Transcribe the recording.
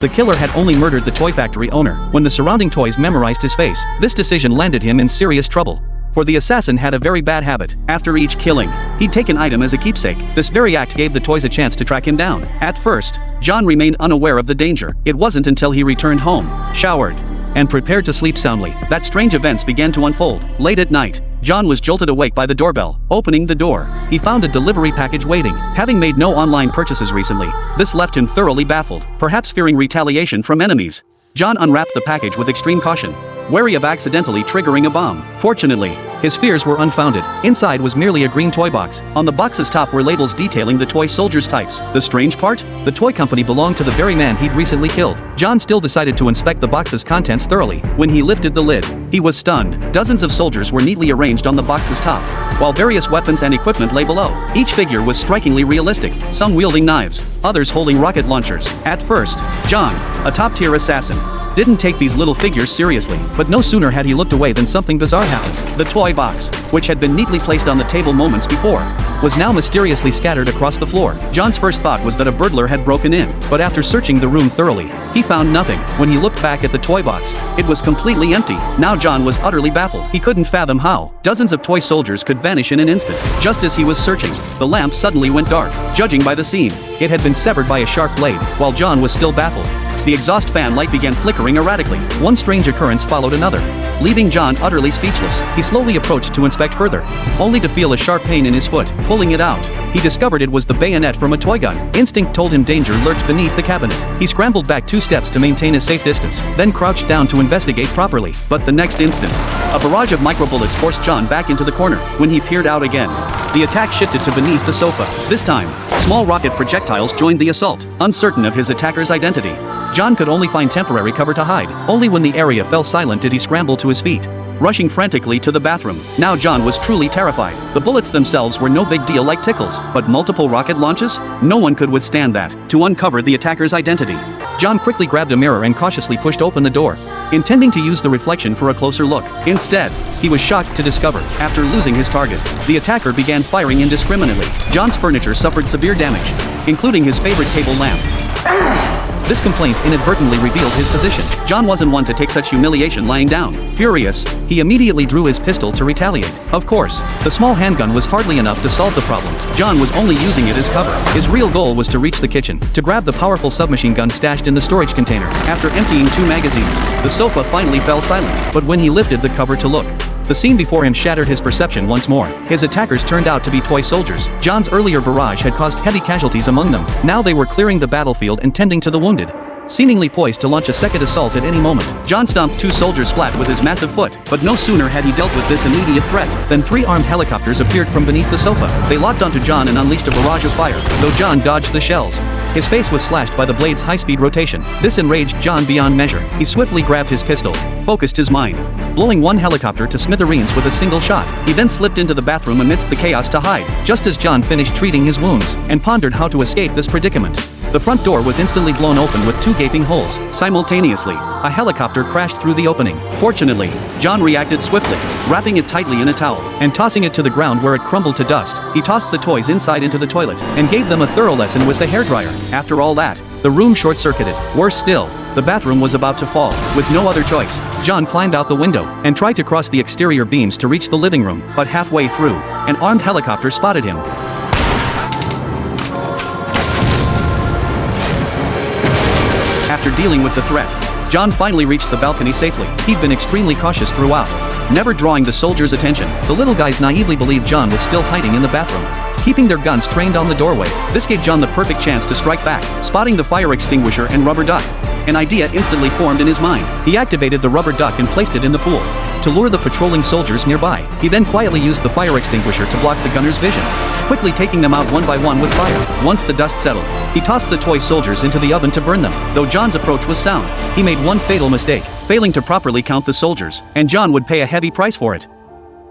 The killer had only murdered the toy factory owner. When the surrounding toys memorized his face, this decision landed him in serious trouble. For the assassin had a very bad habit. After each killing, he'd take an item as a keepsake. This very act gave the toys a chance to track him down. At first, John remained unaware of the danger. It wasn't until he returned home, showered, and prepared to sleep soundly, that strange events began to unfold. Late at night, John was jolted awake by the doorbell. Opening the door, he found a delivery package waiting. Having made no online purchases recently, this left him thoroughly baffled, perhaps fearing retaliation from enemies. John unwrapped the package with extreme caution, wary of accidentally triggering a bomb. Fortunately, his fears were unfounded. Inside was merely a green toy box. On the box's top were labels detailing the toy soldiers' types. The strange part? The toy company belonged to the very man he'd recently killed. John still decided to inspect the box's contents thoroughly. When he lifted the lid, he was stunned. Dozens of soldiers were neatly arranged on the box's top, while various weapons and equipment lay below. Each figure was strikingly realistic, some wielding knives, others holding rocket launchers. At first, John, a top-tier assassin, didn't take these little figures seriously, but no sooner had he looked away than something bizarre happened. The toy box, which had been neatly placed on the table moments before, was now mysteriously scattered across the floor. John's first thought was that a burglar had broken in, but after searching the room thoroughly, he found nothing. When he looked back at the toy box, it was completely empty. Now John was utterly baffled. He couldn't fathom how dozens of toy soldiers could vanish in an instant. Just as he was searching, the lamp suddenly went dark. Judging by the scene, it had been severed by a sharp blade. While John was still baffled, the exhaust fan light began flickering erratically. One strange occurrence followed another, leaving John utterly speechless. He slowly approached to inspect further, only to feel a sharp pain in his foot. Pulling it out, he discovered it was the bayonet from a toy gun. Instinct told him danger lurked beneath the cabinet. He scrambled back 2 steps to maintain a safe distance, then crouched down to investigate properly. But the next instant, a barrage of microbullets forced John back into the corner. When he peered out again, the attack shifted to beneath the sofa. This time, small rocket projectiles joined the assault. Uncertain of his attacker's identity, John could only find temporary cover to hide. Only when the area fell silent did he scramble to his feet, rushing frantically to the bathroom. Now John was truly terrified. The bullets themselves were no big deal like tickles, but multiple rocket launches? No one could withstand that. To uncover the attacker's identity, John quickly grabbed a mirror and cautiously pushed open the door, intending to use the reflection for a closer look. Instead, he was shocked to discover, after losing his target, the attacker began firing indiscriminately. John's furniture suffered severe damage, including his favorite table lamp. This complaint inadvertently revealed his position. John wasn't one to take such humiliation lying down. Furious, he immediately drew his pistol to retaliate. Of course, the small handgun was hardly enough to solve the problem. John was only using it as cover. His real goal was to reach the kitchen, to grab the powerful submachine gun stashed in the storage container. After emptying 2 magazines, the sofa finally fell silent. But when he lifted the cover to look, the scene before him shattered his perception once more. His attackers turned out to be toy soldiers. John's earlier barrage had caused heavy casualties among them. Now they were clearing the battlefield and tending to the wounded, seemingly poised to launch a second assault at any moment. John stomped 2 soldiers flat with his massive foot, but no sooner had he dealt with this immediate threat than 3 armed helicopters appeared from beneath the sofa. They locked onto John and unleashed a barrage of fire, though John dodged the shells. His face was slashed by the blade's high-speed rotation. This enraged John beyond measure. He swiftly grabbed his pistol, focused his mind, blowing one helicopter to smithereens with a single shot. He then slipped into the bathroom amidst the chaos to hide, just as John finished treating his wounds, and pondered how to escape this predicament. The front door was instantly blown open with 2 gaping holes. Simultaneously, a helicopter crashed through the opening. Fortunately, John reacted swiftly, wrapping it tightly in a towel, and tossing it to the ground where it crumbled to dust. He tossed the toys inside into the toilet, and gave them a thorough lesson with the hairdryer. After all that, the room short-circuited. Worse still, the bathroom was about to fall. With no other choice, John climbed out the window, and tried to cross the exterior beams to reach the living room. But halfway through, an armed helicopter spotted him. After dealing with the threat, John finally reached the balcony safely. He'd been extremely cautious throughout, never drawing the soldiers' attention. The little guys naively believed John was still hiding in the bathroom, keeping their guns trained on the doorway. This gave John the perfect chance to strike back. Spotting the fire extinguisher and rubber duck, an idea instantly formed in his mind. He activated the rubber duck and placed it in the pool, to lure the patrolling soldiers nearby. He then quietly used the fire extinguisher to block the gunner's vision, quickly taking them out one by one with fire. Once the dust settled, he tossed the toy soldiers into the oven to burn them. Though John's approach was sound, he made one fatal mistake, failing to properly count the soldiers, and John would pay a heavy price for it.